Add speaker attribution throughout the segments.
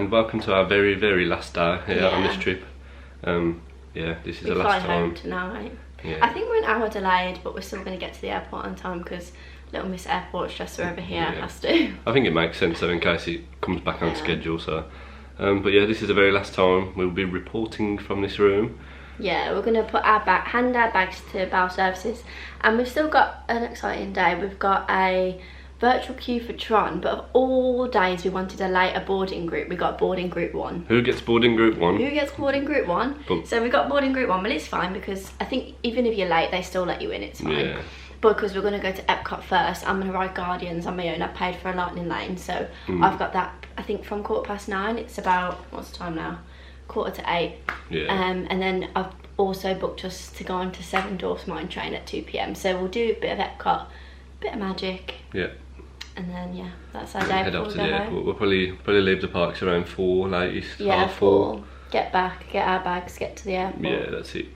Speaker 1: and welcome to our very, very last day here on this trip. Yeah, this is the last time.
Speaker 2: We fly home tonight.
Speaker 1: Yeah.
Speaker 2: I think we're an hour delayed, but we're still going to get to the airport on time because Little Miss Airport Stressor over here has to.
Speaker 1: I think it makes sense though in case it comes back on schedule. So, but yeah, this is the very last time we'll be reporting from this room.
Speaker 2: Yeah, we're going to put hand our bags to Bowel Services, and we've still got an exciting day. We've got a virtual queue for Tron, but of all days we wanted a later boarding group. We got boarding group 1.
Speaker 1: Who gets boarding group 1?
Speaker 2: Who gets boarding group 1? So we got boarding group 1, but it's fine because I think even if you're late, they still let you in. It's fine.
Speaker 1: Yeah.
Speaker 2: Because we're going to go to Epcot first. I'm going to ride Guardians on my own. I've paid for a Lightning Lane, so I've got that. I think from 9:15. It's about, what's the time now? 7:45.
Speaker 1: Yeah.
Speaker 2: And then I've also booked us to go on to Seven Dwarfs Mine Train at 2 PM. So we'll do a bit of Epcot, a bit of magic.
Speaker 1: Yeah.
Speaker 2: And then yeah, that's our day.
Speaker 1: Head off to the airport. We'll probably leave the parks around 4 latest.
Speaker 2: Yeah,
Speaker 1: half 4.
Speaker 2: Get back, get our bags, get to the airport.
Speaker 1: Yeah, that's it.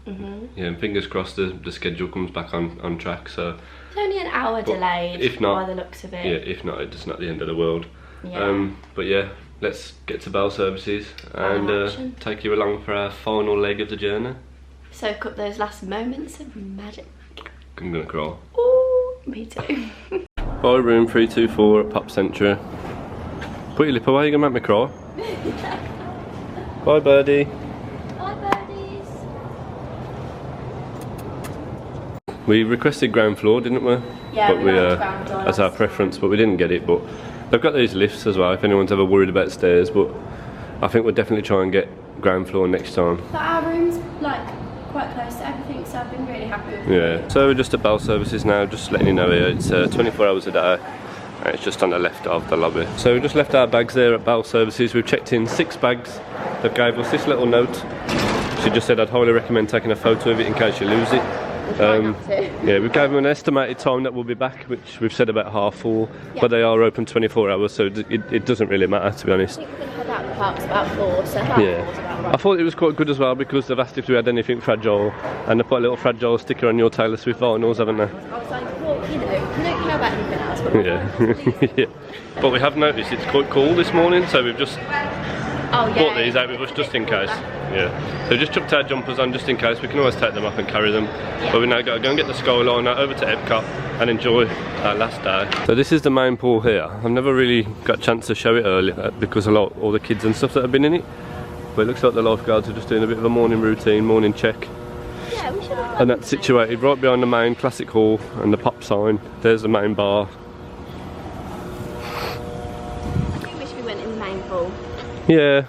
Speaker 1: Yeah, and fingers crossed the schedule comes back on track. So
Speaker 2: it's only an hour delayed.
Speaker 1: If not,
Speaker 2: by the looks of it.
Speaker 1: Yeah, if not, it's not the end of the world.
Speaker 2: Yeah.
Speaker 1: But yeah, let's get to Bowel Services and take you along for our final leg of the journey.
Speaker 2: Soak up those last moments of magic.
Speaker 1: I'm gonna cry.
Speaker 2: Ooh, me too.
Speaker 1: Bye, room 324 at Pop Century. Put your lip away, you're gonna make me cry. Bye, birdie.
Speaker 2: Bye, birdies.
Speaker 1: We requested ground floor, didn't we?
Speaker 2: Yeah,
Speaker 1: but
Speaker 2: we liked ground floor.
Speaker 1: as our preference, but we didn't get it. But they've got these lifts as well if anyone's ever worried about stairs. But I think we'll definitely try and get ground floor next time.
Speaker 2: But our room's like quite close to everything, so I've been really happy with it.
Speaker 1: Yeah, so we're just at Bowel Services now, just letting you know here, it's 24 hours a day, and it's just on the left of the lobby. So we just left our bags there at Bowel Services. We've checked in 6 bags. They gave us this little note. She just said I'd highly recommend taking a photo of it in case you lose it. Yeah, we gave them an estimated time that we'll be back, which we've said about 4:30, but they are open 24 hours, so it doesn't really matter, to be honest.
Speaker 2: I think we're going to head out the parks about 4, so about 4's about right.
Speaker 1: I thought it was quite good as well because they've asked if we had anything fragile, and they put a little fragile sticker on your Taylor Swift vinyls, haven't they?
Speaker 2: I was like, well, you know, we don't care about anything else. But
Speaker 1: yeah. But we have noticed it's quite cool this morning, so we've just brought these out with us just in case. Yeah. So just chucked our jumpers on just in case. We can always take them off and carry them. But we now got to go and get the Skyliner over to Epcot and enjoy our last day. So this is the main pool here. I've never really got a chance to show it earlier because all the kids and stuff that have been in it. But it looks like the lifeguards are just doing a bit of a morning routine, morning check.
Speaker 2: Yeah, we should have.
Speaker 1: And that's situated right behind the main classic hall and the pop sign. There's the main bar.
Speaker 2: I wish we went in the main pool.
Speaker 1: Yeah,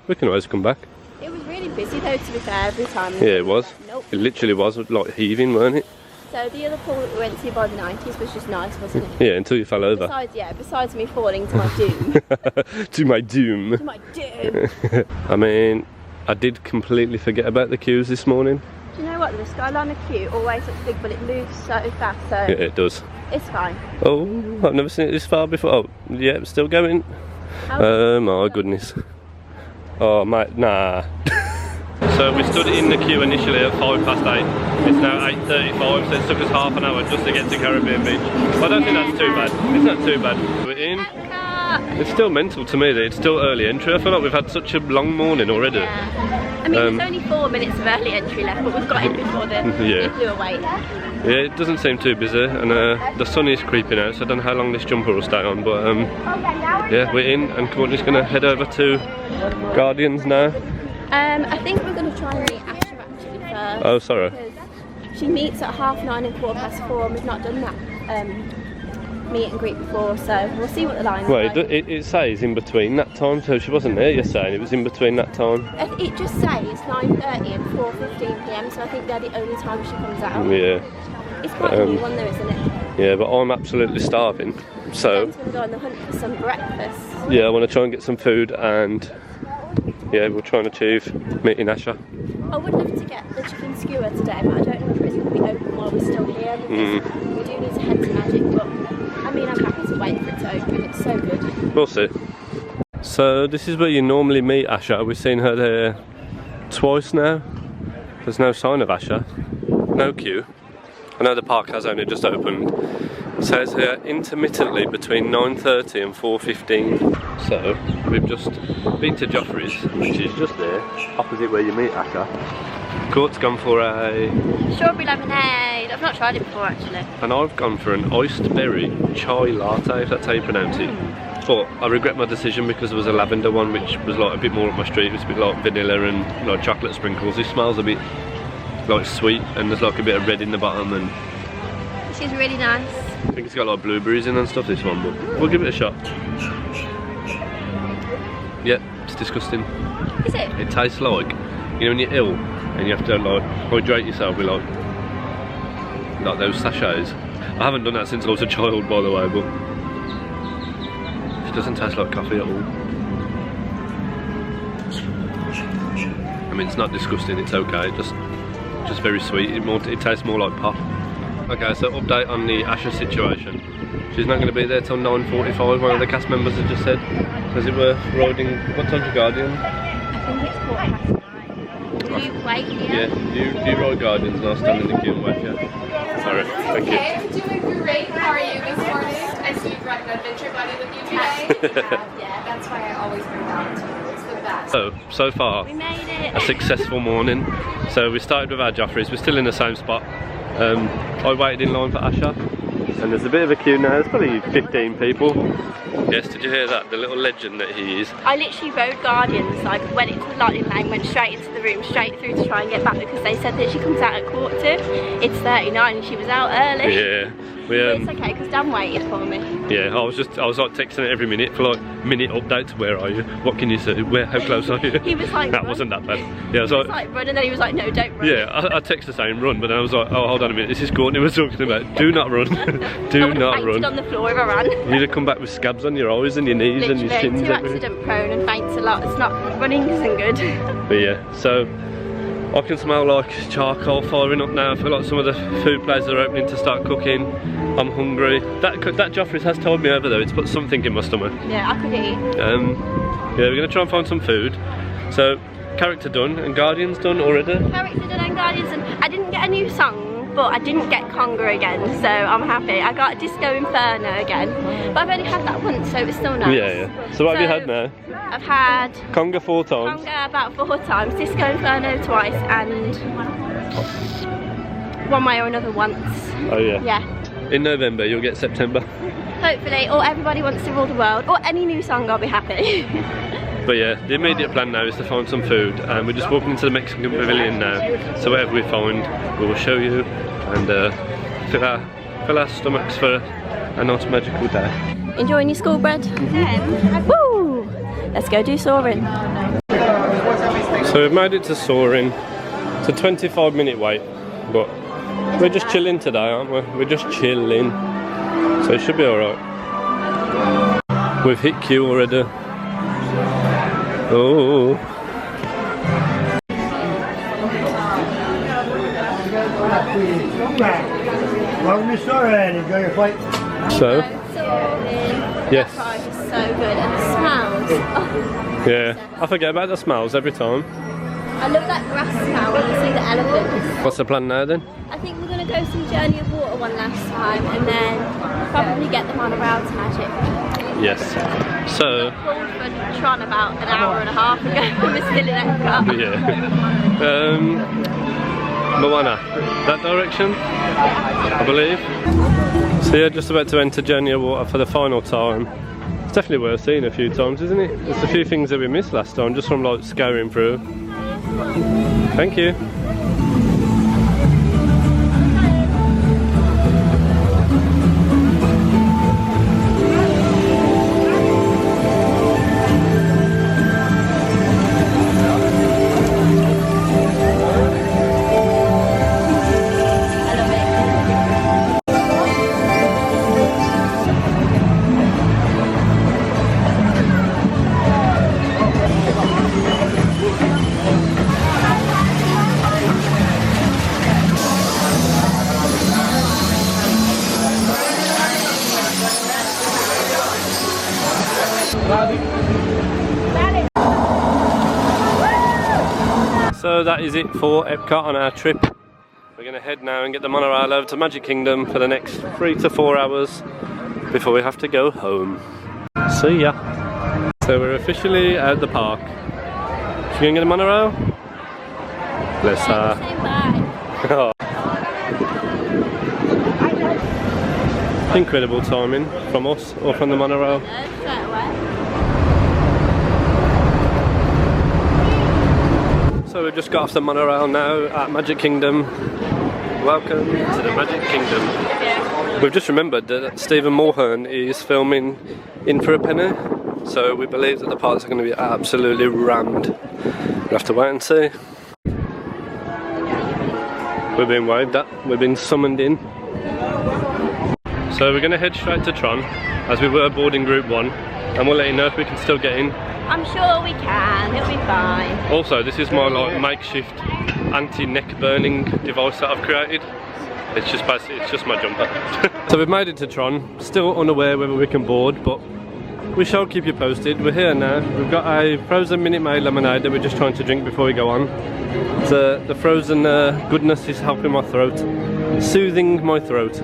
Speaker 1: we can always come back.
Speaker 2: It was really busy though, to be fair, every time.
Speaker 1: Yeah, it was.
Speaker 2: Nope.
Speaker 1: It literally was like heaving, weren't it?
Speaker 2: So the other pool that we went to by the 90s was just nice, wasn't it?
Speaker 1: Yeah, until you fell over.
Speaker 2: Besides me falling to my doom.
Speaker 1: To my doom.
Speaker 2: To my doom.
Speaker 1: I mean, I did completely forget about the queues this morning.
Speaker 2: Do you know what? The Skyliner queue always looks big, but it moves so fast, so
Speaker 1: Yeah, it does.
Speaker 2: it's fine.
Speaker 1: Oh, I've never seen it this far before. Oh, yeah, it's still going. Oh my goodness. Oh, mate, nah. So we stood in the queue initially at 8:05. It's now 8:35, so it took us half an hour just to get to Caribbean Beach. But I don't think that's too bad. It's not too bad. We're in.
Speaker 2: Epcot.
Speaker 1: It's still mental to me that it's still early entry. I feel like we've had such a long morning already.
Speaker 2: Yeah. I mean, there's only 4 minutes of early entry left, but we've got in before the flew away.
Speaker 1: Yeah, it doesn't seem too busy, and the sun is creeping out, so I don't know how long this jumper will stay on, but yeah, we're in, and Courtney's going to head over to Guardians now.
Speaker 2: I think we're going to try and meet Asha actually first.
Speaker 1: Oh, sorry.
Speaker 2: Because she meets at 9:30 and 4:15, and we've not done that meet and greet before, so we'll see what the line is like.
Speaker 1: It says in between that time, so she wasn't there yesterday, and it was in between that time.
Speaker 2: It just says 9:30 and 4:15 PM, so I think they're the only time she comes out.
Speaker 1: Yeah.
Speaker 2: It's quite a new one though, isn't it?
Speaker 1: Yeah, but I'm absolutely starving, so...
Speaker 2: We're going to go on the hunt for some breakfast.
Speaker 1: Yeah, I want to try and get some food, and yeah, we'll try and achieve meeting Asha.
Speaker 2: I would love to get the chicken skewer today, but I don't know if it's going to be open while we're still here, because we do need to head to Magic, but I mean, I'm happy to wait for it to open, it's so good.
Speaker 1: We'll see. So this is where you normally meet Asha. We've seen her there twice now. There's no sign of Asha, no queue. I know the park has only just opened, Says here intermittently between 9:30 and 4:15. So we've just been to Joffreys, which is just there, opposite where you meet Asha. Court's gone for a
Speaker 2: strawberry lemonade. I've not tried it before actually.
Speaker 1: And I've gone for an iced berry chai latte, if that's how you pronounce it. But I regret my decision because there was a lavender one which was like a bit more up my street. It was a bit like vanilla and like chocolate sprinkles. This smells a bit like sweet and there's like a bit of red in the bottom, and
Speaker 2: this is really nice.
Speaker 1: I think it's got like blueberries in and stuff, this one, but we'll give it a shot. Yeah, it's disgusting.
Speaker 2: Is it?
Speaker 1: It tastes like, you know when you're ill and you have to like hydrate yourself with like those sachets. I haven't done that since I was a child, by the way, but it doesn't taste like coffee at all. I mean, it's not disgusting, it's okay, just very sweet. It tastes more like pop. Okay, so update on the Asha situation. She's not going to be there till 9:45, one of the cast members had just said. As it were, riding, what time's your Guardian?
Speaker 2: I think it's 9:15. Do you wait here?
Speaker 1: Yeah, you ride Guardians and I'll stand in the queue and wait, yeah. Sorry, thank you.
Speaker 3: Okay, I'm doing great. How are you this morning? I see you brought an adventure buddy with you today. Yeah, that's why I always bring that to you. It's the best.
Speaker 1: So far,
Speaker 2: We made it.
Speaker 1: a successful morning. So we started with our Joffreys, we're still in the same spot. I waited in line for Asha, and there's a bit of a queue now, there's probably 15 people. Yes, did you hear that? The little legend that he is.
Speaker 2: I literally rode Guardians, like went into the lightning lane, went straight into the room, straight through to try and get back because they said that she comes out at 2:15. It's 39 and she was out early.
Speaker 1: Yeah.
Speaker 2: But it's okay because Dan waited for me.
Speaker 1: Yeah, I was like texting it every minute for like minute updates. Where are you? What can you see? How close are you?
Speaker 2: He was like,
Speaker 1: that
Speaker 2: run.
Speaker 1: wasn't that bad. Yeah, I was
Speaker 2: like run, and then he was like, no, don't run.
Speaker 1: Yeah, I texted saying run, but then I was like, oh, hold on a minute, this is Courtney we're talking about. Do not run. Do not run.
Speaker 2: On the floor if I ran.
Speaker 1: You need to come back with scabs on your eyes and your knees and your shins.
Speaker 2: Too accident prone and faints a lot. It's not, running isn't good.
Speaker 1: But yeah, so I can smell like charcoal firing up now. I feel like some of the food places are opening to start cooking. I'm hungry. That Joffreys has told me over though, it's put something in my stomach.
Speaker 2: Yeah, I could eat.
Speaker 1: Yeah, we're going to try and find some food. So, character done and Guardians done already.
Speaker 2: Character done and Guardians, and I didn't get a new song, but I didn't get Conga again, so I'm happy. I got Disco Inferno again, but I've only had that once, so it's still nice.
Speaker 1: Yeah. So what have you had now?
Speaker 2: I've had
Speaker 1: Conga 4 times.
Speaker 2: Conga about 4 times, Disco Inferno twice, and one way or another once.
Speaker 1: Oh yeah.
Speaker 2: Yeah.
Speaker 1: In November you'll get September.
Speaker 2: Hopefully, or Everybody Wants to Rule the World, or any new song, I'll be happy.
Speaker 1: But yeah, the immediate plan now is to find some food, and we're just walking into the Mexican pavilion now. So whatever we find, we will show you and fill our stomachs for a nice magical day.
Speaker 2: Enjoying your school bread? Woo! Let's go do Soarin.
Speaker 1: So we've made it to Soarin. It's a 25-minute wait, but we're just chilling today, aren't we? We're just chilling. So it should be alright. We've hit queue already. Oh.
Speaker 4: Welcome to Soarin, enjoy your flight.
Speaker 1: So? Yes.
Speaker 2: That price is so good, and the smells. Oh.
Speaker 1: Yeah, I forget about the smells every time.
Speaker 2: I love that grass smell when you see the elephants.
Speaker 1: What's the plan now then?
Speaker 2: I think we're going to go see Journey of Water one last time, and then probably get them on a Route to Magic.
Speaker 1: Yes. So.
Speaker 2: We called for Tron about an hour and a half ago, and we're still in Epcot.
Speaker 1: Yeah. Moana, that direction, I believe. So yeah, just about to enter Journey of Water for the final time. It's definitely worth seeing a few times, isn't it? There's a few things that we missed last time, just from like scouring through. Thank you. So that is it for Epcot on our trip. We're going to head now and get the monorail over to Magic Kingdom for the next 3 to 4 hours before we have to go home. See ya. So we're officially at the park. Should we go and get a monorail? Let's oh. Incredible timing from us or from the monorail. So we've just got off the monorail now at Magic Kingdom. Welcome to the Magic Kingdom. We've just remembered that Stephen Mulhern is filming In for a Penny, so we believe that the parks are going to be absolutely rammed. We'll have to wait and see. We've been waved at, we've been summoned in. So we're going to head straight to Tron, as we were boarding Group 1, and we'll let you know if we can still get in.
Speaker 2: I'm sure we can, it'll be fine.
Speaker 1: Also, this is my like makeshift anti-neck burning device that I've created. It's just basically, it's just my jumper. So we've made it to Tron, still unaware whether we can board, but we shall keep you posted. We're here now. We've got a frozen Minute Maid lemonade that we're just trying to drink before we go on. The frozen goodness is helping my throat, soothing my throat.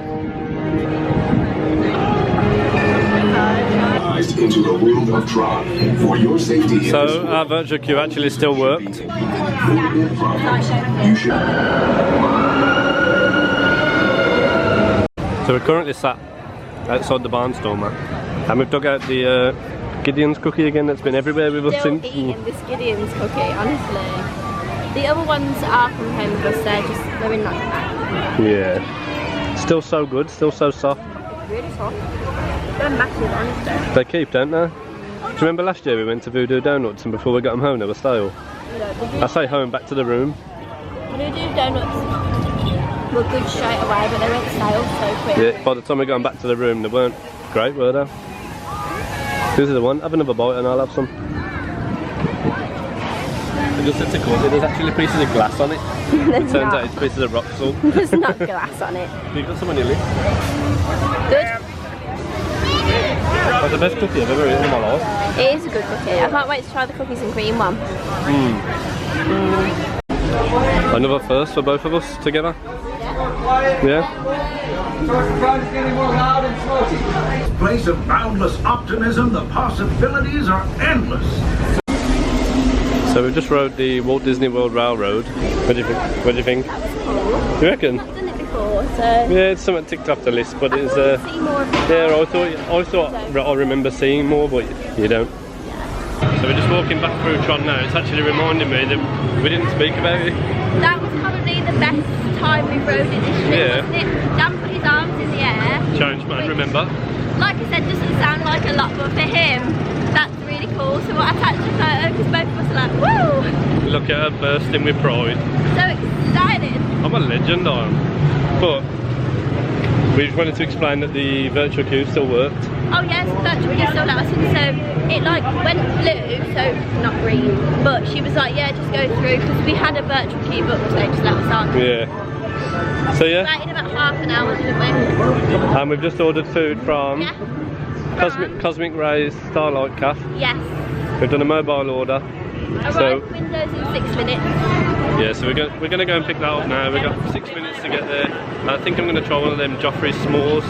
Speaker 5: Into the world of Tron. For your safety.
Speaker 1: So our virtual queue actually still worked. So we're currently sat outside the Barnstormer, and we've dug out the Gideon's cookie again that's been everywhere with us since.
Speaker 2: Still eating this Gideon's cookie, honestly. The other ones are from home with us, they're in like that.
Speaker 1: Yeah. Still so good, still so soft.
Speaker 2: Really soft. They're massive, honestly.
Speaker 1: They keep, don't they? Do you remember last year we went to Voodoo Donuts and before we got them home they were stale? I say home, back to the room.
Speaker 2: Voodoo Donuts were good straight away, but they went stale so quick.
Speaker 1: Yeah, by the time we got them back to the room they weren't great, were they? This is the one. Have another bite and I'll have some. I just said to Courtney, there's actually pieces of glass on it. It turns out it's pieces of rock salt.
Speaker 2: There's not glass on it.
Speaker 1: You've got some on your lip.
Speaker 2: Good.
Speaker 1: That's the best cookie I've ever eaten in my life.
Speaker 2: It is a good cookie. I can't wait to try the cookies and cream one.
Speaker 1: Another first for both of us together. Yeah?
Speaker 5: Place of boundless optimism, the possibilities are endless.
Speaker 1: So we just rode the Walt Disney World Railroad. What do you think? What do you think? You reckon?
Speaker 2: I've done it before, so...
Speaker 1: Yeah, it's something ticked off the list, but it's yeah, I thought I remember seeing more, but you don't. So we're just walking back through Tron now. It's actually reminding me that we didn't speak about it.
Speaker 2: That was probably the best time we rode it this year, wasn't it? Dan put his arms in the air.
Speaker 1: Challenge man, remember?
Speaker 2: Like I said, doesn't sound like a lot, but for him, that's really cool. So I attached a photo because both of us are like, woo!
Speaker 1: Look at her bursting with pride.
Speaker 2: So excited.
Speaker 1: I'm a legend, I am. But we just wanted to explain that the virtual queue still worked.
Speaker 2: Oh yes, the virtual queue still lasting. So it like went blue, so not green. But she was like, yeah, just go through because we had a virtual queue booked, so just let us on.
Speaker 1: Yeah. So yeah.
Speaker 2: We waited about half an hour, didn't we?
Speaker 1: And we've just ordered food from Cosmic Ray's Starlight Cafe.
Speaker 2: Yes.
Speaker 1: We've done a mobile order.
Speaker 2: Arrived windows in 6 minutes.
Speaker 1: Yeah, so we're going to go and pick that up now. We've got 6 minutes to get there. And I think I'm going to try one of them Joffreys s'mores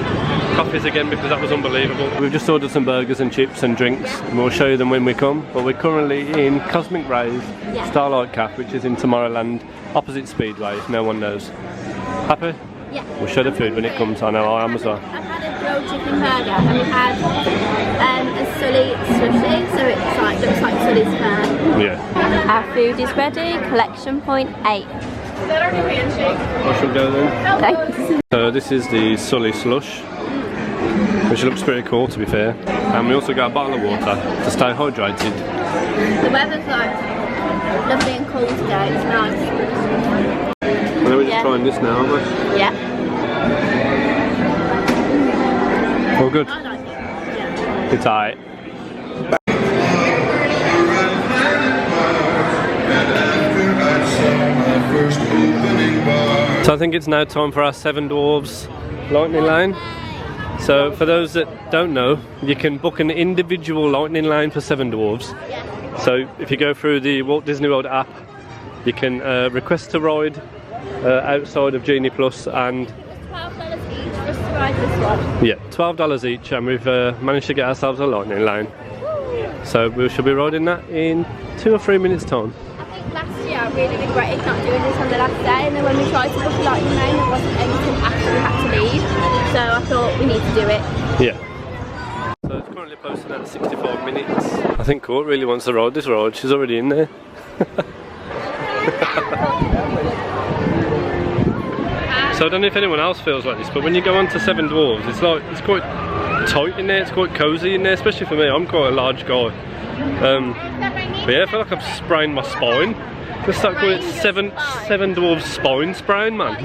Speaker 1: coffees again because that was unbelievable. We've just ordered some burgers and chips and drinks and we'll show you them when we come. But we're currently in Cosmic Ray's Starlight Cafe, which is in Tomorrowland, opposite Speedway, if no one knows. Happy?
Speaker 2: Yeah.
Speaker 1: We'll show the food when it comes. I know I am as well.
Speaker 2: I've had a grilled chicken burger and we had a Sully sushi, so it's like, looks like Sully's fur.
Speaker 1: Yeah.
Speaker 2: Our food is ready, collection point 8.
Speaker 3: Is that our new handshake?
Speaker 1: I shall go then.
Speaker 2: Thanks.
Speaker 1: So this is the Sully slush, which looks pretty cool to be fair. And we also got a bottle of water to stay hydrated.
Speaker 2: The weather's like lovely and cool today, it's nice.
Speaker 1: I know we're just trying this now, aren't we?
Speaker 2: Yeah.
Speaker 1: All good?
Speaker 2: I like it. Yeah.
Speaker 1: It's alright. So I think it's now time for our Seven Dwarves Lightning Lane. So for those that don't know, you can book an individual Lightning Lane for Seven Dwarves. So if you go through the Walt Disney World app, you can request to ride outside of Genie Plus, and
Speaker 2: $12 each for us to ride this one.
Speaker 1: yeah, $12 each, and we've managed to get ourselves a lightning lane. So we should be riding that in 2 or 3 minutes time.
Speaker 2: I think last year I really regretted not doing this on the last day, and then when we tried to book a lightning lane there wasn't anything after we had to leave, so I thought we need to do it.
Speaker 1: Yeah. So it's currently posted at 65 minutes. I think Court really wants to ride this ride, she's already in there. So I don't know if anyone else feels like this, but when you go on to Seven Dwarves, it's quite tight in there, it's quite cosy in there, especially for me. I'm quite a large guy. But yeah, I feel like I've sprained my spine. Let's start calling it Seven Dwarves Spine Sprain, man.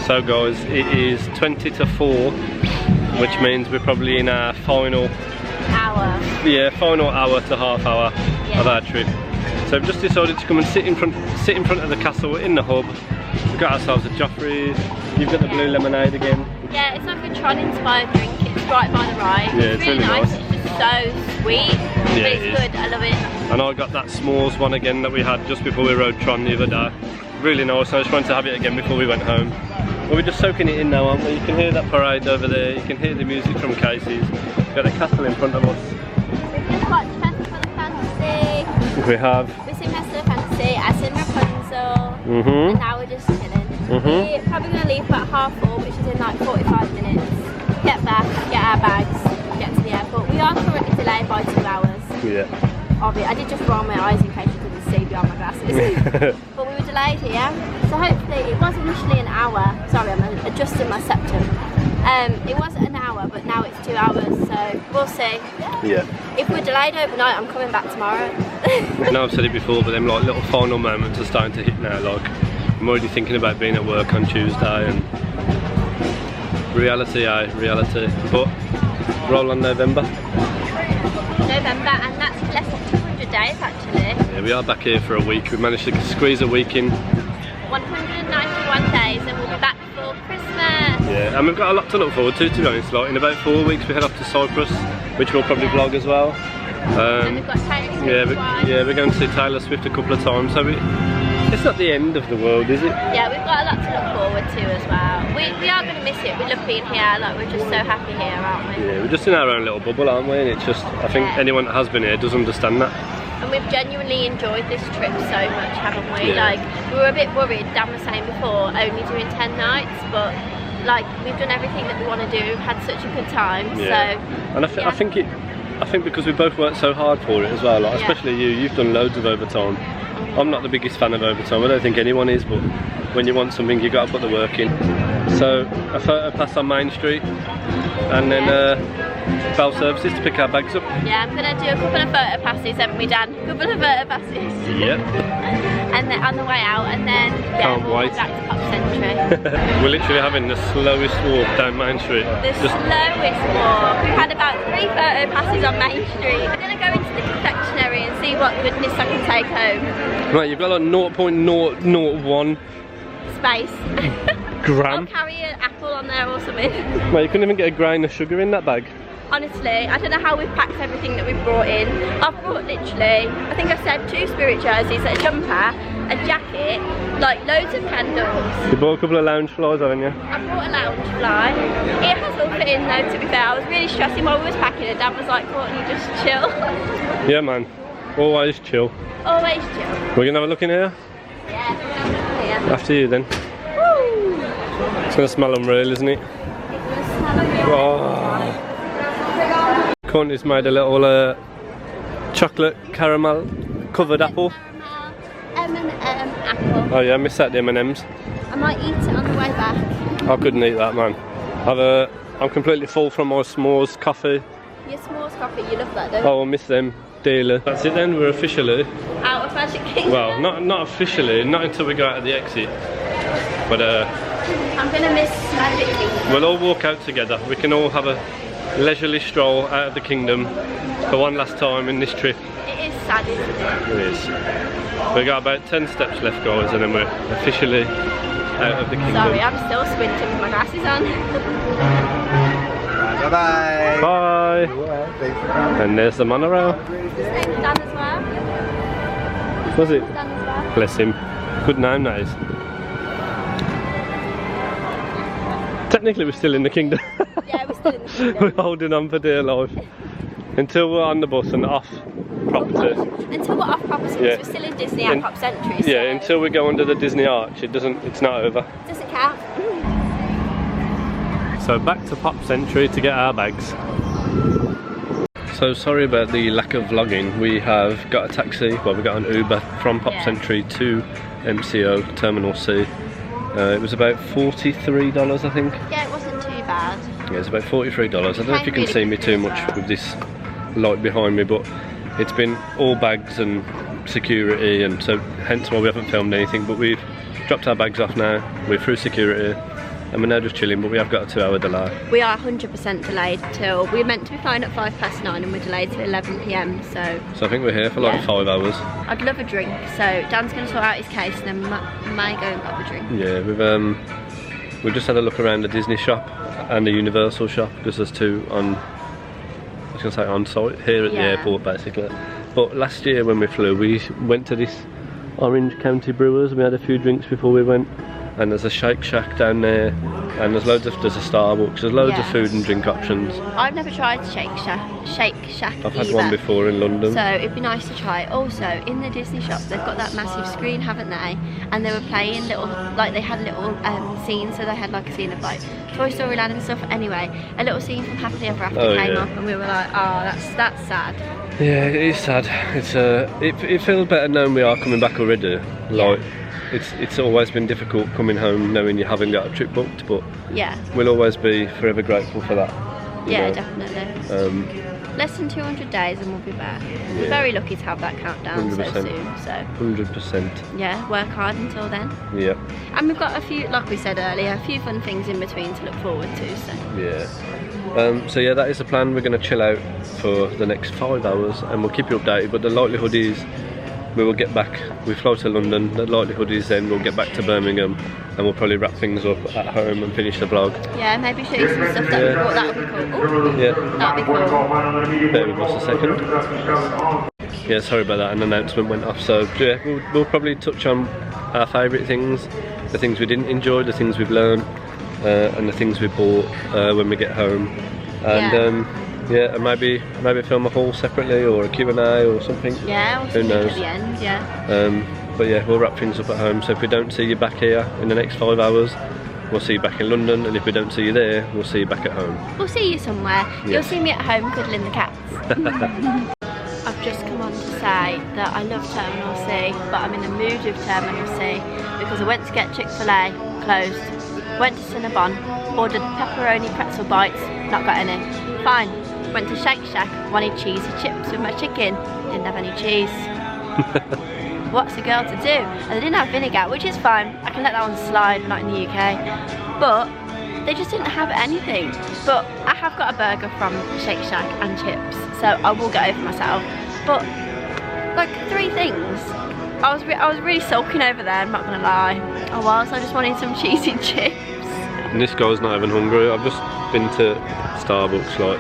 Speaker 1: So guys, it is 20 to 4, which means we're probably in our final
Speaker 2: Hour.
Speaker 1: Yeah, final hour to half hour of our trip. So we've just decided to come and sit in front of the castle in the hub. We've got ourselves a Joffreys. You've got the blue lemonade again.
Speaker 2: Yeah, it's like a Tron inspired drink. It's right by the ride.
Speaker 1: Yeah, it's really nice.
Speaker 2: It's just so sweet.
Speaker 1: Yeah,
Speaker 2: but it's good. I love it.
Speaker 1: And I got that s'mores one again that we had just before we rode Tron the other day. Really nice. I just wanted to have it again before we went home. Well, we're just soaking it in now, aren't we? You can hear that parade over there. You can hear the music from Casey's. We've got the castle in front of us.
Speaker 2: We've just watched Festival of Fantasy.
Speaker 1: We have.
Speaker 2: We've seen Festival of Fantasy. I've seen Rapunzel. And now we're just chilling. We're probably going to leave about 4:30, which is in like 45 minutes. Get back, get our bags, get to the airport. We are currently delayed by 2 hours.
Speaker 1: Yeah.
Speaker 2: I did just roll my eyes in case you couldn't see beyond my glasses. But we were delayed here, so hopefully it was initially an hour. Sorry, I'm adjusting my septum. It was an hour, but now it's 2 hours, so we'll see.
Speaker 1: Yeah.
Speaker 2: If we're delayed overnight, I'm coming back tomorrow.
Speaker 1: I know I've said it before, but them like little final moments are starting to hit now. Like I'm already thinking about being at work on Tuesday, and reality, reality. But roll on November.
Speaker 2: November, and that's less than 200 days actually.
Speaker 1: Yeah, we are back here for a week. We've managed to squeeze a week in.
Speaker 2: 191 days, and we'll be back for Christmas.
Speaker 1: Yeah, and we've got a lot to look forward to be honest. Like in about 4 weeks we head off to Cyprus, which we'll probably vlog as well.
Speaker 2: And we've got Taylor Swift.
Speaker 1: We're going to see Taylor Swift a couple of times, so it's not the end of the world, is it?
Speaker 2: Yeah, we've got a lot to look forward to as well. We are going to miss it. We love being here. Like we're just so happy here, aren't we?
Speaker 1: Yeah, we're just in our own little bubble, aren't we? And it's just, I think anyone that has been here does understand that.
Speaker 2: And we've genuinely enjoyed this trip so much, haven't we?
Speaker 1: Yeah.
Speaker 2: Like we were a bit worried, Dan was saying before, only doing 10 nights, but like we've done everything that we want to do. We've had such a good time.
Speaker 1: Yeah.
Speaker 2: So
Speaker 1: and I think because we both worked so hard for it as well, like, especially you've done loads of overtime. I'm not the biggest fan of overtime, I don't think anyone is, but when you want something you got to put the work in. So a photo pass on Main Street, and then Bell Services to pick our bags up.
Speaker 2: Yeah, I'm going to do a couple of photo passes, haven't we, Dan? A couple of photo passes.
Speaker 1: Yep.
Speaker 2: And then on the way out, and then we'll
Speaker 1: wait.
Speaker 2: back to Pop Century.
Speaker 1: We're literally having the slowest walk down Main Street.
Speaker 2: The slowest walk. We've had about 3 photo passes on Main Street. We're going to go into the confectionery and see what goodness I can take home.
Speaker 1: Right, you've got like 0.001
Speaker 2: space.
Speaker 1: gram.
Speaker 2: I'll carry an apple on there or something.
Speaker 1: Mate, you couldn't even get a grain of sugar in that bag.
Speaker 2: Honestly, I don't know how we've packed everything that we've brought in. I've brought literally, I think I've said 2 spirit jerseys, a jumper, a jacket, like loads of candles.
Speaker 1: You bought a couple of lounge flies, haven't you?
Speaker 2: I brought a lounge fly. It has all fit in though, to be fair. I was really stressing while we was packing it. Dad was like, Courtney, just chill.
Speaker 1: Yeah, man. Always chill.
Speaker 2: Always chill.
Speaker 1: We're going to have a look in here?
Speaker 2: Yeah, we're going to have a look here.
Speaker 1: After you then.
Speaker 2: Woo!
Speaker 1: It's going to smell unreal, isn't it?
Speaker 2: It's going to smell
Speaker 1: Courtney's made a little chocolate caramel covered apple.
Speaker 2: M&M apple.
Speaker 1: Oh yeah, I missed that, the M&Ms.
Speaker 2: I might eat it on the way back.
Speaker 1: I couldn't eat that, man. I'm completely full from my s'mores coffee.
Speaker 2: Your s'mores coffee, you love that, don't you?
Speaker 1: Oh, I miss them dearly. That's it then, we're officially
Speaker 2: Out of Magic Kingdom.
Speaker 1: well, not officially, not until we go out of the exit. But
Speaker 2: I'm gonna miss Magic Kingdom.
Speaker 1: we'll all walk out together. We can all have a leisurely stroll out of the kingdom for one last time in this trip.
Speaker 2: It is sad, isn't it?
Speaker 1: It is. We've got about 10 steps left, guys, and then we're officially out of the kingdom.
Speaker 2: Sorry, I'm still squinting with my glasses on.
Speaker 4: Bye-bye.
Speaker 1: Bye!
Speaker 4: Thanks for coming.
Speaker 1: And there's the monorail.
Speaker 2: His name's Dan as well.
Speaker 1: Was it?
Speaker 2: Dan as well.
Speaker 1: Bless him. Good name, that is. Technically we're still in the kingdom.
Speaker 2: Yeah, we're still in the kingdom.
Speaker 1: We're holding on for dear life. Until we're on the bus and off property.
Speaker 2: Until we're off property, because
Speaker 1: Yeah.
Speaker 2: we're still in Disney at Pop Century. So
Speaker 1: Yeah, until we go under the Disney Arch, it's not over.
Speaker 2: it doesn't count.
Speaker 1: So back to Pop Century to get our bags. So sorry about the lack of vlogging. We have got a taxi, well we got an Uber from Pop Century to MCO Terminal C. It was about $43 I think.
Speaker 2: Yeah, it wasn't too bad.
Speaker 1: Yeah, it's about $43. I don't know if you can see me too much with this light behind me, but it's been all bags and security, and so hence why we haven't filmed anything. But we've dropped our bags off now, we're through security, and we're now just chilling, but we have got a 2-hour delay.
Speaker 2: We are 100% delayed till, we were meant to be flying at 9:05 and we're delayed till 11 PM, so
Speaker 1: So I think we're here for like 5 hours.
Speaker 2: I'd love a drink, so Dan's going to sort out his case and then may go and grab a drink.
Speaker 1: Yeah, we've just had a look around the Disney shop and the Universal shop, because there's two on, I was going to say on site, here at the airport basically. But last year when we flew, we went to this Orange County Brewers, we had a few drinks before we went, and there's a Shake Shack down there, and there's a Starbucks, there's loads of food and drink options.
Speaker 2: I've never tried Shake Shack
Speaker 1: I've had one before in London.
Speaker 2: So it'd be nice to try. Also, in the Disney shop, they've got that massive screen, haven't they? And they were playing little, like they had little scenes, so they had like a scene of like Toy Story Land and stuff. Anyway, a little scene from Happily Ever After came up, and we were like, oh, that's sad.
Speaker 1: Yeah, it is sad. It's it feels better knowing we are coming back already. Like it's always been difficult coming home knowing you haven't got a trip booked, but we'll always be forever grateful for that.
Speaker 2: Yeah, definitely. Less than 200 days and we'll be back. We're very lucky to have that countdown
Speaker 1: 100%.
Speaker 2: so soon. So
Speaker 1: 100%.
Speaker 2: yeah, work hard until then.
Speaker 1: Yeah.
Speaker 2: And we've got a few, like we said earlier, a few fun things in between to look forward to. So
Speaker 1: yeah. So yeah, that is the plan. We're going to chill out for the next 5 hours and we'll keep you updated, but the likelihood is we will get back, we fly to London, the likelihood is then we'll get back to Birmingham and we'll probably wrap things up at home and finish the vlog.
Speaker 2: yeah, maybe show you some stuff that we bought. That would be cool. Ooh,
Speaker 1: Yeah.
Speaker 2: that'd be cool.
Speaker 1: Bear with us a second. Yeah, sorry about that, an announcement went off, so yeah, we'll probably touch on our favourite things, the things we didn't enjoy, the things we've learned, and the things we bought when we get home. And yeah, and maybe film a haul separately or a Q&A or something.
Speaker 2: Yeah, or
Speaker 1: who
Speaker 2: something
Speaker 1: knows.
Speaker 2: at the end, yeah.
Speaker 1: But yeah, we'll wrap things up at home, so if we don't see you back here in the next 5 hours, we'll see you back in London, and if we don't see you there, we'll see you back at home.
Speaker 2: We'll see you somewhere.
Speaker 1: Yes.
Speaker 2: You'll see me at home cuddling the cats. I've just come on to say that I love Terminal C, but I'm in the mood with Terminal C because I went to get Chick-fil-A, closed. Went to Cinnabon, ordered pepperoni pretzel bites, not got any. Fine. Went to Shake Shack, wanted cheesy chips with my chicken, didn't have any cheese. What's a girl to do? And they didn't have vinegar, which is fine. I can let that one slide, not in the UK. But they just didn't have anything. But I have got a burger from Shake Shack and chips, so I will get over myself. But like 3 things. I was really sulking over there, I'm not gonna lie. I just wanted some cheesy chips.
Speaker 1: And this guy's not even hungry. I've just been to Starbucks like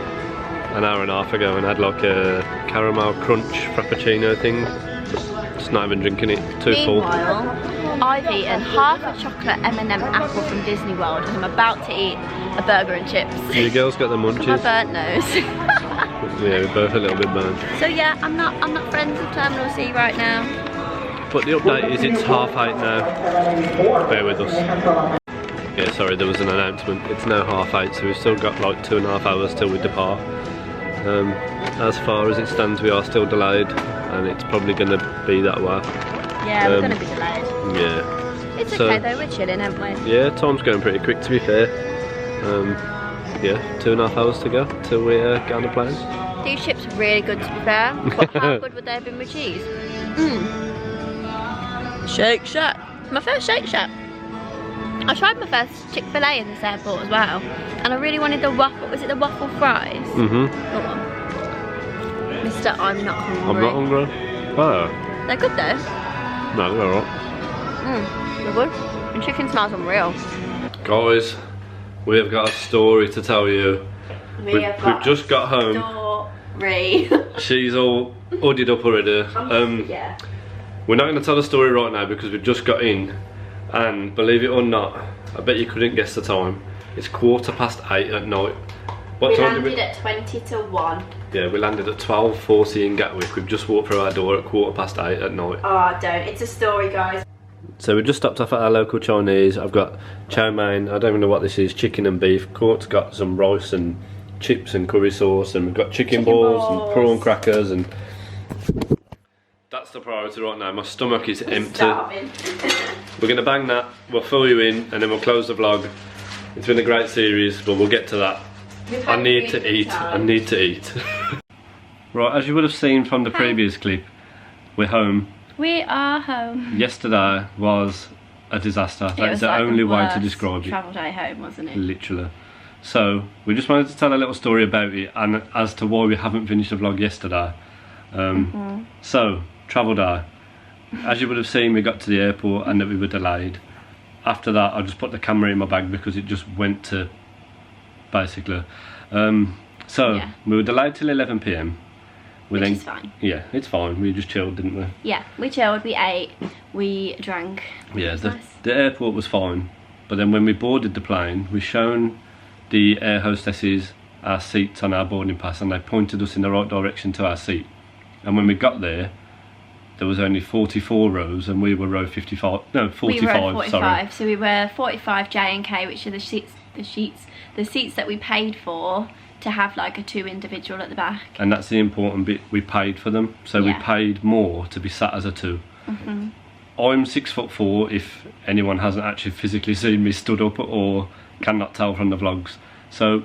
Speaker 1: an hour and a half ago and had like a caramel crunch frappuccino thing. Just not even drinking it, too full.
Speaker 2: Meanwhile, I've eaten half a chocolate M&M apple from Disney World and I'm about to eat a burger and chips.
Speaker 1: The girls got the munchies.
Speaker 2: My burnt nose.
Speaker 1: Yeah, we're both a little bit burnt.
Speaker 2: So yeah, I'm not friends with Terminal C right now.
Speaker 1: But the update is it's 8:30 now. Bear with us. Yeah, sorry, there was an announcement. It's now 8:30, so we've still got like 2.5 hours till we depart. As far as it stands, we are still delayed, and it's probably going to be that way.
Speaker 2: Yeah, we're going to be delayed.
Speaker 1: Yeah.
Speaker 2: It's okay though, we're chilling, aren't we?
Speaker 1: Yeah, time's going pretty quick to be fair. Yeah, 2.5 hours to go till we get on the plane.
Speaker 2: These chips are really good to be fair, but how good would they have been with cheese? Shake Shack. My first Shake Shack. I tried my first Chick-fil-A in this airport as well, and I really wanted the waffle, was it the waffle fries? Go on. Mister, I'm not hungry.
Speaker 1: I'm not hungry. Oh.
Speaker 2: They're good though.
Speaker 1: No, they're alright.
Speaker 2: They're good. And chicken smells unreal.
Speaker 1: Guys, we have got a story to tell you. We've just got home.
Speaker 2: Story.
Speaker 1: She's all hooded up already.
Speaker 2: Yeah.
Speaker 1: We're not going to tell the story right now because we've just got in, and believe it or not, I bet you couldn't guess the time. It's 8:15 at night. What time did we
Speaker 2: landed at 20 to 1.
Speaker 1: Yeah, we landed at 12:40 in Gatwick. We've just walked through our door at 8:15 at night.
Speaker 2: Oh, don't. It's a story, guys.
Speaker 1: So we just stopped off at our local Chinese. I've got chow mein, I don't even know what this is, chicken and beef. Court's got some rice and chips and curry sauce, and we've got chicken balls and prawn crackers, and that's the priority right now. My stomach is empty. We're gonna bang that, we'll fill you in, and then we'll close the vlog. It's been a great series, but we'll get to that. I need to eat. I need to eat. Right, as you would have seen from the previous clip, we're home.
Speaker 2: We are home.
Speaker 1: Yesterday was a disaster. That's the
Speaker 2: like
Speaker 1: only way to describe it.
Speaker 2: Travel day home, wasn't it?
Speaker 1: Literally. So we just wanted to tell a little story about it and as to why we haven't finished the vlog yesterday. So, travel day. As you would have seen, we got to the airport and that we were delayed. After that, I just put the camera in my bag because it just went to, basically. We were delayed till 11 PM.
Speaker 2: Which is fine.
Speaker 1: Yeah, it's fine. We just chilled, didn't we?
Speaker 2: Yeah, we chilled, we ate, we drank.
Speaker 1: Yeah, the airport was fine. But then when we boarded the plane, we shown the air hostesses our seats on our boarding pass, and they pointed us in the right direction to our seat. And when we got there was only 44 rows, and we were row 55. No, 45.
Speaker 2: We were row 45.
Speaker 1: Sorry.
Speaker 2: So we were 45 J and K, which are the seats that we paid for to have like a 2 individual at the back.
Speaker 1: And that's the important bit. We paid for them, so we paid more to be sat as a 2. I'm 6'4", if anyone hasn't actually physically seen me stood up or cannot tell from the vlogs. So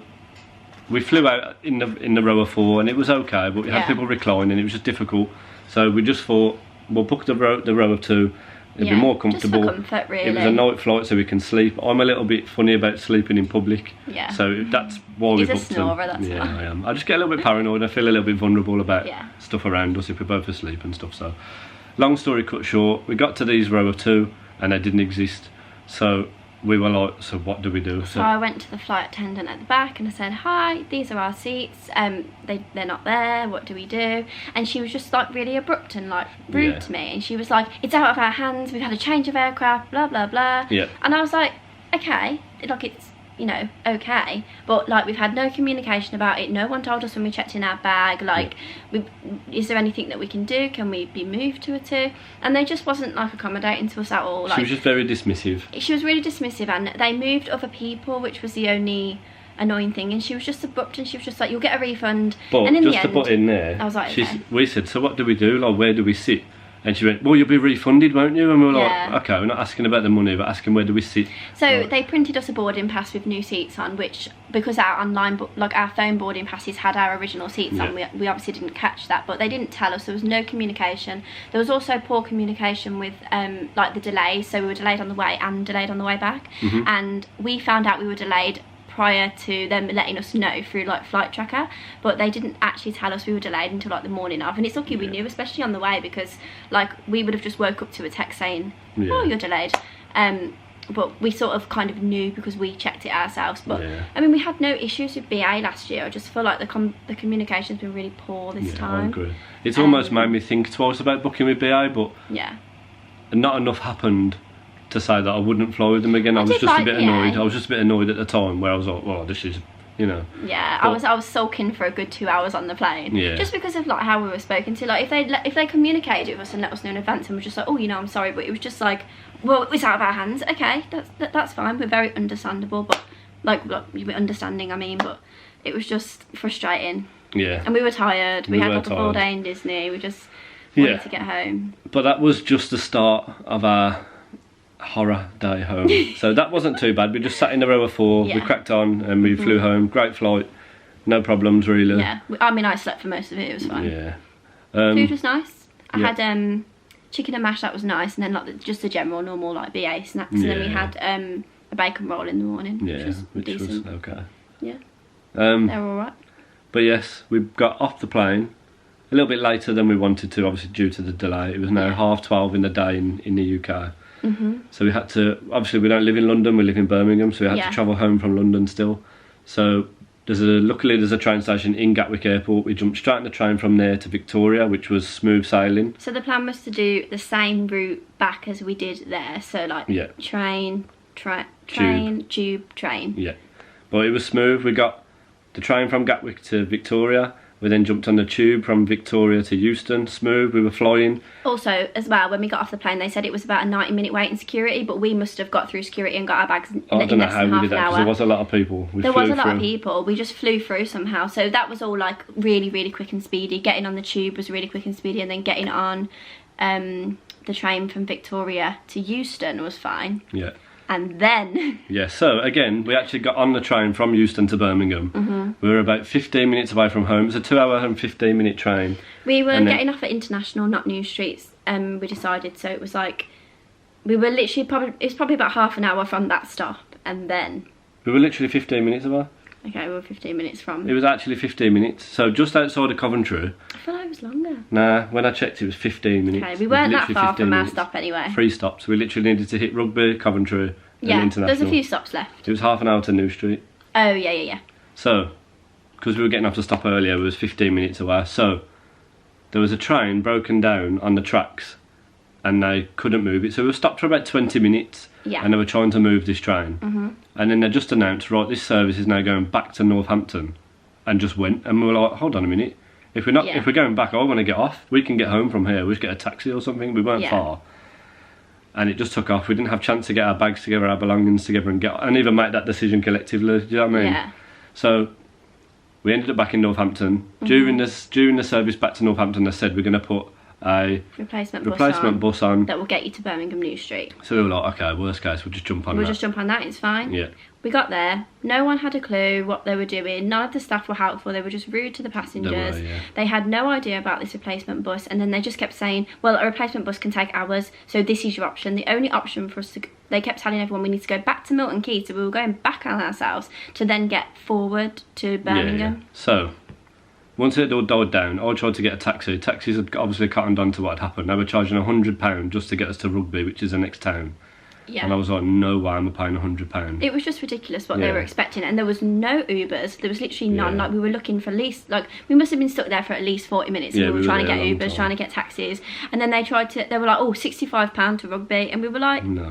Speaker 1: we flew out in the row of 4, and it was okay, but we had people reclining. It was just difficult. So we just thought we'll book the row of 2. It'd be more comfortable.
Speaker 2: Just for comfort, really.
Speaker 1: It was a night flight, so we can sleep. I'm a little bit funny about sleeping in public.
Speaker 2: Yeah.
Speaker 1: So that's why we booked them.
Speaker 2: He's a snorer, that's
Speaker 1: yeah,
Speaker 2: why.
Speaker 1: I am. I just get a little bit paranoid. I feel a little bit vulnerable about stuff around us if we're both asleep and stuff. So, long story cut short, we got to these row of 2, and they didn't exist. So we were like, so what do we do?
Speaker 2: So I went to the flight attendant at the back and I said, hi, these are our seats, they're not there, what do we do? And she was just like really abrupt and like rude to me, and she was like, it's out of our hands, we've had a change of aircraft, blah blah blah. And I was like, okay, like it's, you know, okay, but like we've had no communication about it, no one told us when we checked in our bag, like is there anything that we can do, can we be moved to a 2? And they just wasn't like accommodating to us at all. Like,
Speaker 1: she was just very dismissive.
Speaker 2: She was really dismissive, and they moved other people, which was the only annoying thing, and she was just abrupt, and she was just like, you'll get a refund.
Speaker 1: But
Speaker 2: and in
Speaker 1: just
Speaker 2: the end,
Speaker 1: to put in there,
Speaker 2: I was like, okay.
Speaker 1: We said, so what do we do, like where do we sit? And she went, well, you'll be refunded, won't you? And we were like, okay, we're not asking about the money, but asking where do we sit.
Speaker 2: So they printed us a boarding pass with new seats on, which, because our online, like our phone boarding passes had our original seats on, we obviously didn't catch that, but they didn't tell us. There was no communication. There was also poor communication with like the delays, so we were delayed on the way and delayed on the way back. And we found out we were delayed prior to them letting us know through like flight tracker, but they didn't actually tell us we were delayed until like the morning of. And it's lucky we knew, especially on the way, because like we would have just woke up to a text saying, oh, you're delayed. But we sort of kind of knew because we checked it ourselves. But I mean, we had no issues with BA last year. I just feel like the communication's been really poor this time.
Speaker 1: I agree. It's almost made me think twice about booking with BA, but not enough happened to say that I wouldn't fly with them again. I was just a bit annoyed. I was just a bit annoyed at the time, where I was like, well, this is, you know.
Speaker 2: Yeah, but I was sulking for a good 2 hours on the plane. Yeah. Just because of like how we were spoken to. Like if they communicated with us and let us know in advance and was just like, oh, you know, I'm sorry, but it was just like, well, it's out of our hands. Okay, that's fine. We're very understandable, but like you're understanding, I mean, but it was just frustrating.
Speaker 1: Yeah.
Speaker 2: And we were tired. We had like a full day in Disney. We just wanted to get home.
Speaker 1: But that was just the start of our horror day home. So that wasn't too bad. We just sat in the row of 4, we cracked on and we flew home. Great flight, no problems really.
Speaker 2: Yeah, I mean I slept for most of it, it was fine.
Speaker 1: Yeah.
Speaker 2: Food was nice. I had chicken and mash, that was nice, and then like just the general normal like BA snacks, and then we had a bacon roll in the morning, which was
Speaker 1: okay.
Speaker 2: Yeah. They were alright.
Speaker 1: But yes, we got off the plane a little bit later than we wanted to, obviously due to the delay. It was now 12:30 in the day in the UK. So we had to, obviously we don't live in London, we live in Birmingham, so we had to travel home from London still. So luckily there's a train station in Gatwick Airport. We jumped straight on the train from there to Victoria, which was smooth sailing.
Speaker 2: So the plan was to do the same route back as we did there, so like train, tube, train.
Speaker 1: Yeah, but it was smooth. We got the train from Gatwick to Victoria. We then jumped on the tube from Victoria to Euston, smooth, we were flying.
Speaker 2: Also, as well, when we got off the plane, they said it was about a 90-minute wait in security, but we must have got through security and got our bags in less than half an hour. I don't know how we did that, because there was a lot of people.
Speaker 1: There was a lot
Speaker 2: of people, we just flew through somehow, so that was all like really, really quick and speedy. Getting on the tube was really quick and speedy, and then getting on the train from Victoria to Euston was fine.
Speaker 1: Yeah.
Speaker 2: And then...
Speaker 1: Yeah, so again, we actually got on the train from Euston to Birmingham. We were about 15 minutes away from home. It was a 2-hour and 15-minute train.
Speaker 2: We were getting off at International, not New Streets, we decided, so it was like... We were literally it was probably about half an hour from that stop, and then...
Speaker 1: We were literally 15 minutes away.
Speaker 2: Okay, we were 15 minutes from...
Speaker 1: It was actually 15 minutes, so just outside of Coventry.
Speaker 2: I feel like it was longer.
Speaker 1: Nah, when I checked it was 15 minutes.
Speaker 2: Okay, we weren't that far from our stop anyway.
Speaker 1: 3 stops, we literally needed to hit Rugby, Coventry and International.
Speaker 2: There's a few stops left.
Speaker 1: It was half an hour to New Street.
Speaker 2: Oh, yeah.
Speaker 1: So, because we were getting off the stop earlier, it was 15 minutes away, so there was a train broken down on the tracks and they couldn't move it, so we were stopped for about 20 minutes.
Speaker 2: Yeah.
Speaker 1: And they were trying to move this train. And then they just announced, right, this service is now going back to Northampton, and just went. And we were like, hold on a minute, if we're going back, I want to get off. We can get home from here. We just get a taxi or something. We weren't far. And it just took off. We didn't have a chance to get our bags together, our belongings together, and even make that decision collectively. Do you know what I mean?
Speaker 2: Yeah.
Speaker 1: So we ended up back in Northampton. During the service back to Northampton, they said we're going to put a replacement bus on
Speaker 2: that will get you to Birmingham New Street.
Speaker 1: So we were like, okay, worst case, we'll just jump on that.
Speaker 2: We'll just jump on that, it's fine.
Speaker 1: Yeah.
Speaker 2: We got there, no one had a clue what they were doing, none of the staff were helpful, they were just rude to the passengers. They had no idea about this replacement bus, and then they just kept saying, well, a replacement bus can take hours, so this is your option. The only option for us to... They kept telling everyone we need to go back to Milton Keynes, so we were going back on ourselves to then get forward to Birmingham.
Speaker 1: Yeah. So... once it all died down, I tried to get a taxi. Taxis had obviously cottoned on to what had happened. They were charging £100 just to get us to Rugby, which is the next town. Yeah. And I was like, no way am I paying £100.
Speaker 2: It was just ridiculous what they were expecting, and there was no Ubers. There was literally none. Like, we were looking for at least, like, we must have been stuck there for at least 40 minutes. And we were trying to get Ubers, trying to get taxis, and then they were like, oh, £65 to Rugby, and we were like, no.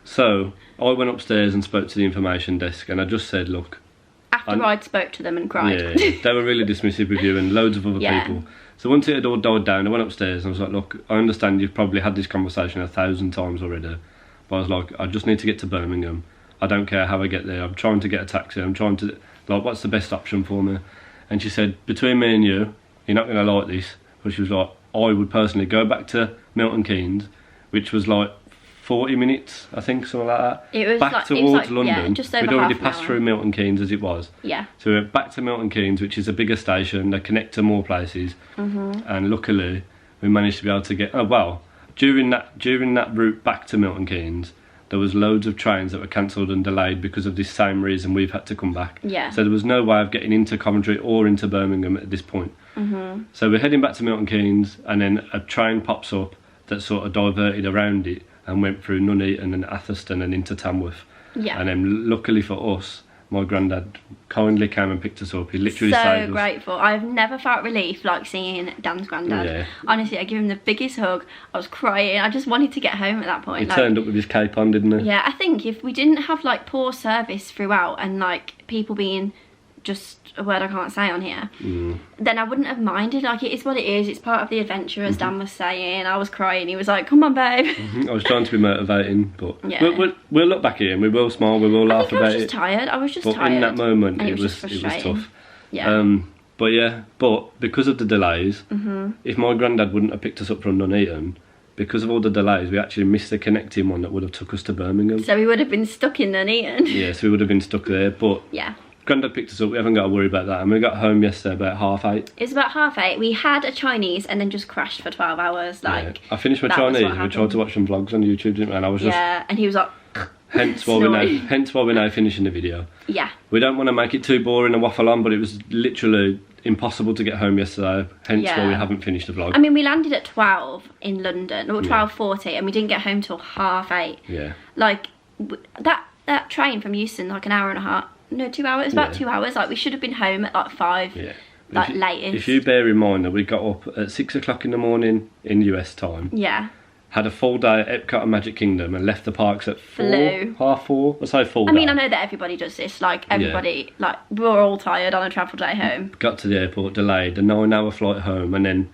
Speaker 1: So I went upstairs and spoke to the information desk, and I just said, look.
Speaker 2: After I'd spoke to them and cried.
Speaker 1: Yeah, they were really dismissive with you and loads of other people. So once it had all died down, I went upstairs and I was like, look, I understand you've probably had this conversation 1,000 times already, but I was like, I just need to get to Birmingham. I don't care how I get there. I'm trying to get a taxi. I'm trying to, like, what's the best option for me? And she said, between me and you, you're not going to like this. But she was like, I would personally go back to Milton Keynes, which was like 40 minutes, I think, something like that.
Speaker 2: It was
Speaker 1: back towards London.
Speaker 2: Yeah, just over
Speaker 1: we'd already
Speaker 2: half an
Speaker 1: passed
Speaker 2: hour.
Speaker 1: through Milton Keynes as it was.
Speaker 2: Yeah.
Speaker 1: So we went back to Milton Keynes, which is a bigger station. They connect to more places. And luckily, we managed to be able to get... Oh, well, during that route back to Milton Keynes, there was loads of trains that were cancelled and delayed because of this same reason we've had to come back.
Speaker 2: Yeah.
Speaker 1: So there was no way of getting into Coventry or into Birmingham at this point. So we're heading back to Milton Keynes, and then a train pops up that sort of diverted around it and went through Nuneaton and Atherstone and into Tamworth.
Speaker 2: Yeah.
Speaker 1: And then luckily for us, my granddad kindly came and picked us up. He literally saved us.
Speaker 2: So grateful. I've never felt relief like seeing Dan's granddad.
Speaker 1: Yeah.
Speaker 2: Honestly, I gave him the biggest hug. I was crying. I just wanted to get home at that point.
Speaker 1: He turned up with his cape on, didn't he?
Speaker 2: Yeah, I think if we didn't have like poor service throughout and like people being just a word I can't say on here, then I wouldn't have minded. Like, it is what it is. It's part of the adventure, as Dan was saying. I was crying. He was like, come on, babe.
Speaker 1: I was trying to be motivating, but we'll look back at it and we will smile, we will laugh about it.
Speaker 2: I was just tired. I was just
Speaker 1: but
Speaker 2: tired.
Speaker 1: in that moment,
Speaker 2: and
Speaker 1: it was
Speaker 2: frustrating.
Speaker 1: tough.
Speaker 2: Yeah.
Speaker 1: But yeah, but because of the delays, if my granddad wouldn't have picked us up from Nuneaton, because of all the delays, we actually missed the connecting one that would have took us to Birmingham.
Speaker 2: So we would have been stuck in Nuneaton.
Speaker 1: Yeah, so we would have been stuck there. But
Speaker 2: yeah,
Speaker 1: Granddad picked us up. We haven't got to worry about that. And we got home yesterday about 8:30.
Speaker 2: It was about 8:30. We had a Chinese and then just crashed for 12 hours. Like,
Speaker 1: I finished my Chinese and we tried to watch some vlogs on YouTube, didn't we? And I was just...
Speaker 2: Yeah, and he was like...
Speaker 1: Hence why we're now finishing the video.
Speaker 2: Yeah.
Speaker 1: We don't want to make it too boring and waffle on, but it was literally impossible to get home yesterday. Hence why we haven't finished the vlog.
Speaker 2: I mean, we landed at 12 in London, or 12:40, and we didn't get home till 8:30.
Speaker 1: Yeah.
Speaker 2: Like, that train from Euston, like an hour and a half, no, 2 hours, about 2 hours. Like, we should have been home at like 5. Yeah. Like, latest.
Speaker 1: If you bear in mind that we got up at 6 o'clock in the morning in US time.
Speaker 2: Yeah.
Speaker 1: Had a full day at Epcot and Magic Kingdom and left the parks at 4, half 4. Let's say full day.
Speaker 2: I mean, I know that everybody does this. Like, everybody, like, we're all tired on a travel day home.
Speaker 1: Got to the airport, delayed, a 9-hour flight home, and then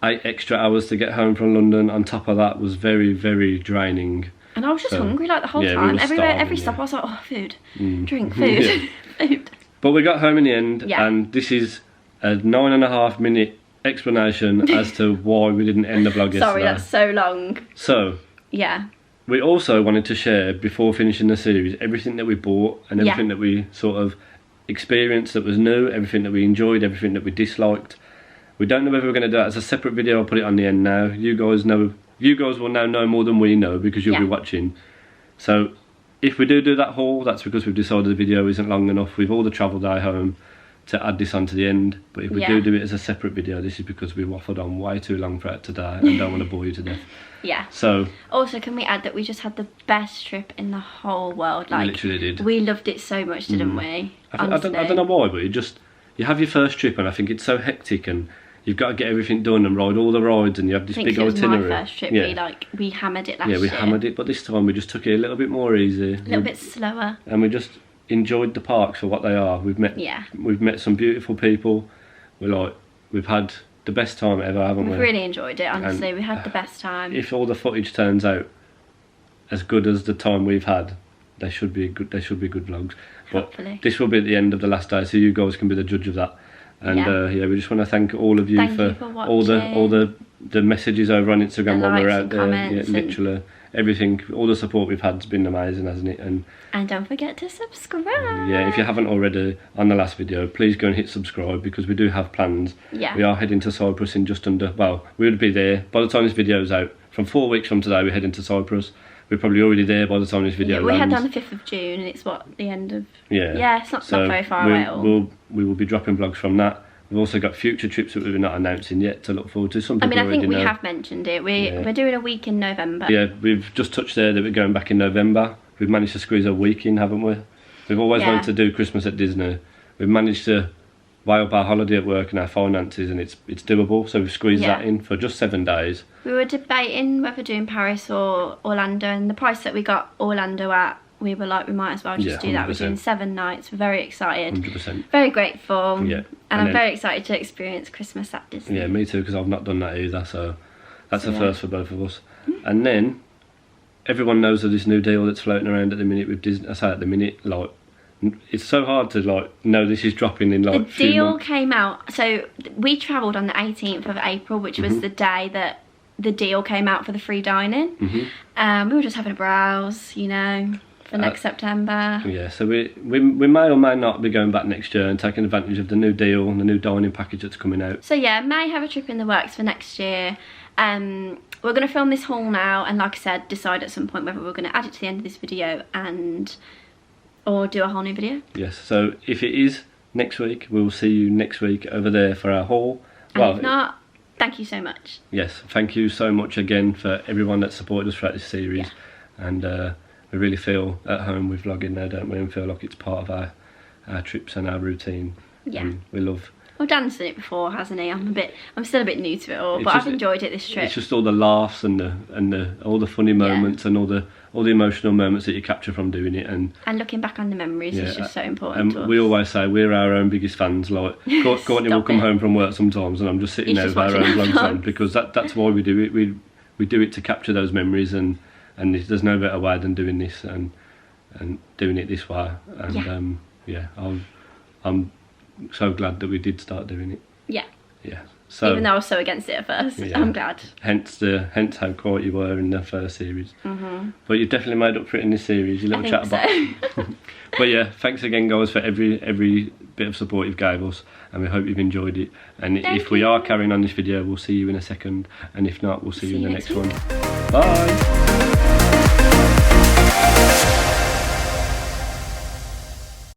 Speaker 1: 8 extra hours to get home from London. On top of that was very, very draining.
Speaker 2: And I was just hungry, like, the whole time.
Speaker 1: We were
Speaker 2: every stop I was like, oh, food, drink, food, food.
Speaker 1: But we got home in the end, and this is a 9.5 minute explanation as to why we didn't end the vlog yesterday.
Speaker 2: Sorry, that's so long.
Speaker 1: So, we also wanted to share, before finishing the series, everything that we bought and everything that we sort of experienced that was new, everything that we enjoyed, everything that we disliked. We don't know whether we're going to do that as a separate video. I'll put it on the end now. You guys will now know more than we know because you'll be watching. So if we do that haul, that's because we've decided the video isn't long enough with all the travel day home to add this on to the end. But if we do it as a separate video, this is because we waffled on way too long for it today and don't want to bore you to death.
Speaker 2: Yeah.
Speaker 1: So
Speaker 2: also, can we add that we just had the best trip in the whole world? Like,
Speaker 1: literally did.
Speaker 2: We loved it so much, didn't we?
Speaker 1: I don't know why, but you have your first trip and I think it's so hectic and you've got to get everything done and ride all the rides and you have this big itinerary.
Speaker 2: My first trip, we hammered it last year.
Speaker 1: Yeah, we hammered it, but this time we just took it a little bit more easy.
Speaker 2: A little bit slower.
Speaker 1: And we just enjoyed the parks for what they are. We've met some beautiful people. We've had the best time ever, haven't we?
Speaker 2: We've really enjoyed it, honestly. We had the best time.
Speaker 1: If all the footage turns out as good as the time we've had, they should be good vlogs.
Speaker 2: Hopefully.
Speaker 1: But this will be at the end of the last day, so you guys can be the judge of that. And we just want to thank all of you for all the messages over on Instagram while we're out there. Yeah, literally everything, all the support we've had has been amazing, hasn't it? And
Speaker 2: don't forget to subscribe.
Speaker 1: Yeah, if you haven't already on the last video, please go and hit subscribe because we do have plans. Yeah. We are heading to Cyprus in just under, well, we would be there by the time this video is out. From 4 weeks from today, we're heading to Cyprus. We're probably already there by the time this video lands.
Speaker 2: We head on the 5th of June and it's the end of...
Speaker 1: Yeah.
Speaker 2: It's not very far away at all.
Speaker 1: We will be dropping vlogs from that. We've also got future trips that we're not announcing yet to look forward to. Some people
Speaker 2: I think we have mentioned it. We're doing a week in November.
Speaker 1: Yeah, we've just touched there that we're going back in November. We've managed to squeeze a week in, haven't we? We've always wanted to do Christmas at Disney. We've managed to weigh up our holiday at work and our finances, and it's doable. So we've squeezed that in for just 7 days. We
Speaker 2: were debating whether doing Paris or Orlando, and the price that we got Orlando at, we were like, we might as well just do that. We're doing 7 nights. We're very excited.
Speaker 1: 100%.
Speaker 2: Very grateful.
Speaker 1: Yeah.
Speaker 2: And I'm very excited to experience Christmas at Disney.
Speaker 1: Yeah, me too, because I've not done that either. So that's a first for both of us. And then everyone knows of this new deal that's floating around at the minute with Disney. I say at the minute, like, it's so hard to know this is dropping in like.
Speaker 2: The deal came out. So we travelled on the 18th of April, which was the day that the deal came out for the free dining. We were just having a browse, for next September. Yeah,
Speaker 1: so we may or may not be going back next year and taking advantage of the new deal and the new dining package that's coming out.
Speaker 2: So yeah, may have a trip in the works for next year. We're going to film this haul now and, like I said, decide at some point whether we're going to add it to the end of this video or do a whole new video.
Speaker 1: Yes, so if it is next week, we will see you next week over there for our haul.
Speaker 2: And if not, thank you so much.
Speaker 1: Yes, thank you so much again for everyone that supported us throughout this series. And we really feel at home with vlogging now, don't we? And feel like it's part of our trips and our routine. Yeah. And we love...
Speaker 2: Well, Dan's done it before, hasn't he? I'm still a bit new to it all, but I've enjoyed it this trip.
Speaker 1: It's just all the laughs and all the funny moments and all the emotional moments that you capture from doing it, and
Speaker 2: looking back on the memories is just so important to us.
Speaker 1: We always say we're our own biggest fans. Like Courtney will come home from work sometimes, and I'm just sitting there with our own vlogs on because that's why we do it. We do it to capture those memories, and there's no better way than doing this and doing it this way. And I'm so glad that we did start doing it.
Speaker 2: Yeah.
Speaker 1: Yeah. So,
Speaker 2: even though I was so against it at first,
Speaker 1: yeah.
Speaker 2: I'm glad.
Speaker 1: Hence how quiet you were in the first series. But you've definitely made up for it in this series, your little chatterbox.
Speaker 2: So.
Speaker 1: But yeah, thanks again guys for every bit of support you've gave us, and we hope you've enjoyed it. And if we are carrying on this video, we'll see you in a second, and if not, we'll see you in the next one. Bye!